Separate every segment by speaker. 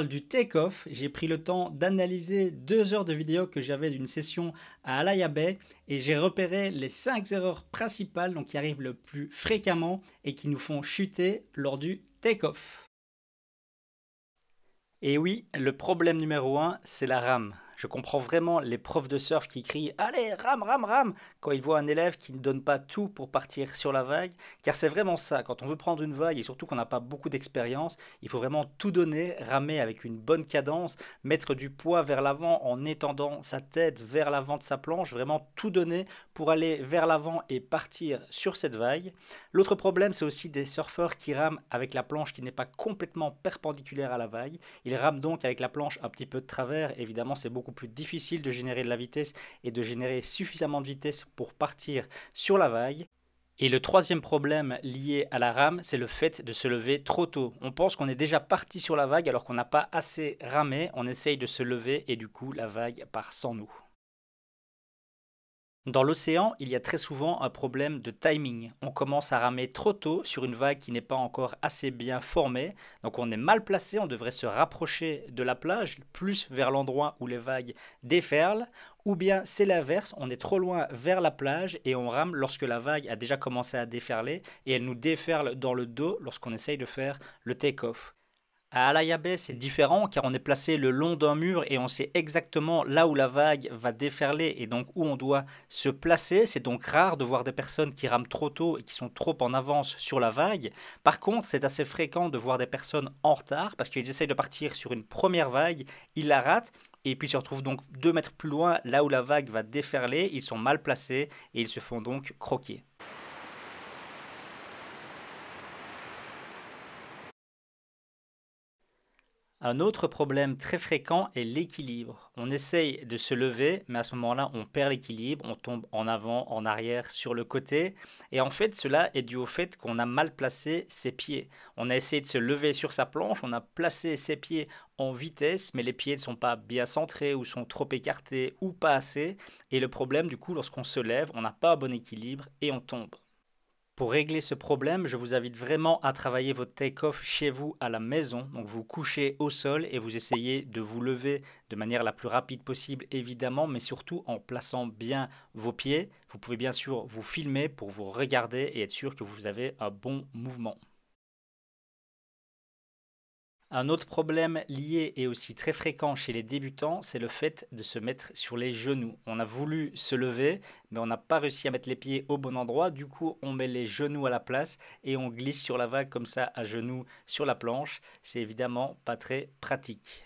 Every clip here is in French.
Speaker 1: Du take-off, j'ai pris le temps d'analyser 2 heures de vidéo que j'avais d'une session à Alaya Bay et j'ai repéré les 5 erreurs principales donc, qui arrivent le plus fréquemment et qui nous font chuter lors du take-off. Et oui, le problème numéro un, c'est la rame. Je comprends vraiment les profs de surf qui crient «Allez, rame, rame, rame!» quand ils voient un élève qui ne donne pas tout pour partir sur la vague, car c'est vraiment ça, quand on veut prendre une vague et surtout qu'on n'a pas beaucoup d'expérience, il faut vraiment tout donner, ramer avec une bonne cadence, mettre du poids vers l'avant en étendant sa tête vers l'avant de sa planche, vraiment tout donner pour aller vers l'avant et partir sur cette vague. L'autre problème, c'est aussi des surfeurs qui rament avec la planche qui n'est pas complètement perpendiculaire à la vague. Ils rament donc avec la planche un petit peu de travers. Évidemment, c'est beaucoup plus difficile de générer de la vitesse et de générer suffisamment de vitesse pour partir sur la vague. Et le troisième problème lié à la rame, c'est le fait de se lever trop tôt. On pense qu'on est déjà parti sur la vague alors qu'on n'a pas assez ramé. On essaye de se lever et du coup, la vague part sans nous. Dans l'océan, il y a très souvent un problème de timing. On commence à ramer trop tôt sur une vague qui n'est pas encore assez bien formée, donc on est mal placé, on devrait se rapprocher de la plage, plus vers l'endroit où les vagues déferlent, ou bien c'est l'inverse, on est trop loin vers la plage et on rame lorsque la vague a déjà commencé à déferler et elle nous déferle dans le dos lorsqu'on essaye de faire le take-off. À Alaya Bay, c'est différent car on est placé le long d'un mur et on sait exactement là où la vague va déferler et donc où on doit se placer. C'est donc rare de voir des personnes qui rament trop tôt et qui sont trop en avance sur la vague. Par contre, c'est assez fréquent de voir des personnes en retard parce qu'ils essayent de partir sur une première vague, ils la ratent et puis se retrouvent donc 2 mètres plus loin là où la vague va déferler. Ils sont mal placés et ils se font donc croquer. Un autre problème très fréquent est l'équilibre. On essaye de se lever, mais à ce moment-là, on perd l'équilibre, on tombe en avant, en arrière, sur le côté. Et en fait, cela est dû au fait qu'on a mal placé ses pieds. On a essayé de se lever sur sa planche, on a placé ses pieds en vitesse, mais les pieds ne sont pas bien centrés ou sont trop écartés ou pas assez. Et le problème, du coup, lorsqu'on se lève, on n'a pas un bon équilibre et on tombe. Pour régler ce problème, je vous invite vraiment à travailler votre take-off chez vous à la maison. Donc vous couchez au sol et vous essayez de vous lever de manière la plus rapide possible évidemment, mais surtout en plaçant bien vos pieds. Vous pouvez bien sûr vous filmer pour vous regarder et être sûr que vous avez un bon mouvement. Un autre problème lié et aussi très fréquent chez les débutants, c'est le fait de se mettre sur les genoux. On a voulu se lever, mais on n'a pas réussi à mettre les pieds au bon endroit. Du coup, on met les genoux à la place et on glisse sur la vague comme ça à genoux sur la planche. C'est évidemment pas très pratique.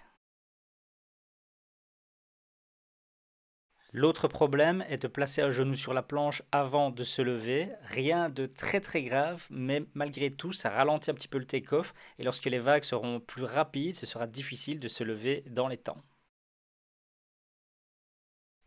Speaker 1: L'autre problème est de placer un genou sur la planche avant de se lever. Rien de très très grave, mais malgré tout, ça ralentit un petit peu le take-off. Et lorsque les vagues seront plus rapides, ce sera difficile de se lever dans les temps.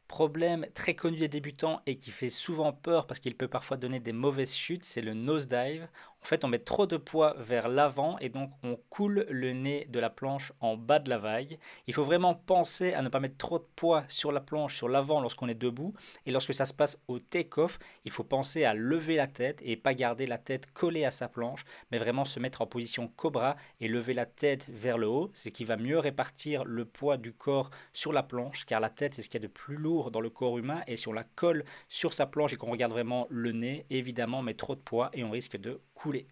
Speaker 1: Problème très connu des débutants et qui fait souvent peur parce qu'il peut parfois donner des mauvaises chutes, c'est le nosedive. En fait, on met trop de poids vers l'avant et donc on coule le nez de la planche en bas de la vague. Il faut vraiment penser à ne pas mettre trop de poids sur la planche, sur l'avant lorsqu'on est debout. Et lorsque ça se passe au take-off, il faut penser à lever la tête et pas garder la tête collée à sa planche, mais vraiment se mettre en position cobra et lever la tête vers le haut. C'est qui va mieux répartir le poids du corps sur la planche, car la tête c'est ce qu'il y a de plus lourd dans le corps humain et si on la colle sur sa planche et qu'on regarde vraiment le nez, évidemment on met trop de poids et on risque de couler.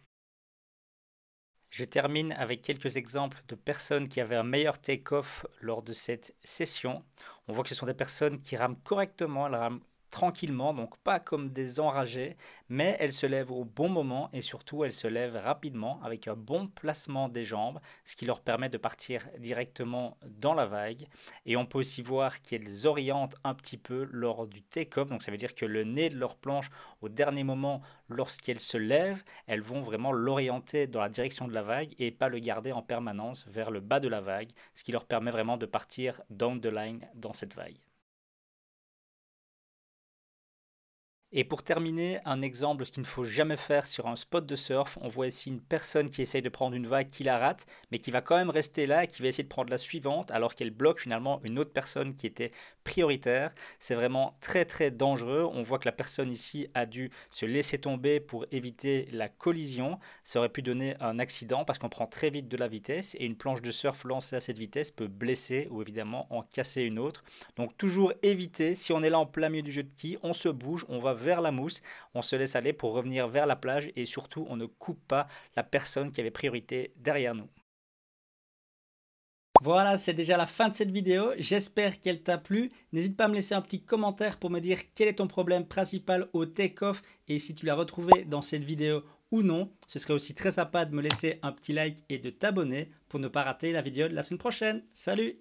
Speaker 1: Je termine avec quelques exemples de personnes qui avaient un meilleur take-off lors de cette session. On voit que ce sont des personnes qui rament correctement, elles rament tranquillement, donc pas comme des enragés, mais elles se lèvent au bon moment et surtout elles se lèvent rapidement avec un bon placement des jambes, ce qui leur permet de partir directement dans la vague. Et on peut aussi voir qu'elles orientent un petit peu lors du take-off, donc ça veut dire que le nez de leur planche au dernier moment, lorsqu'elles se lèvent, elles vont vraiment l'orienter dans la direction de la vague et pas le garder en permanence vers le bas de la vague, ce qui leur permet vraiment de partir down the line dans cette vague. Et pour terminer, un exemple de ce qu'il ne faut jamais faire sur un spot de surf. On voit ici une personne qui essaye de prendre une vague, qui la rate, mais qui va quand même rester là et qui va essayer de prendre la suivante alors qu'elle bloque finalement une autre personne qui était prioritaire. C'est vraiment très très dangereux. On voit que la personne ici a dû se laisser tomber pour éviter la collision. Ça aurait pu donner un accident parce qu'on prend très vite de la vitesse et une planche de surf lancée à cette vitesse peut blesser ou évidemment en casser une autre. Donc toujours éviter, si on est là en plein milieu du jeu de quilles, on se bouge, on va vers la mousse, on se laisse aller pour revenir vers la plage et surtout on ne coupe pas la personne qui avait priorité derrière nous. Voilà, c'est déjà la fin de cette vidéo. J'espère qu'elle t'a plu. N'hésite pas à me laisser un petit commentaire pour me dire quel est ton problème principal au take-off et si tu l'as retrouvé dans cette vidéo ou non. Ce serait aussi très sympa de me laisser un petit like et de t'abonner pour ne pas rater la vidéo de la semaine prochaine. Salut!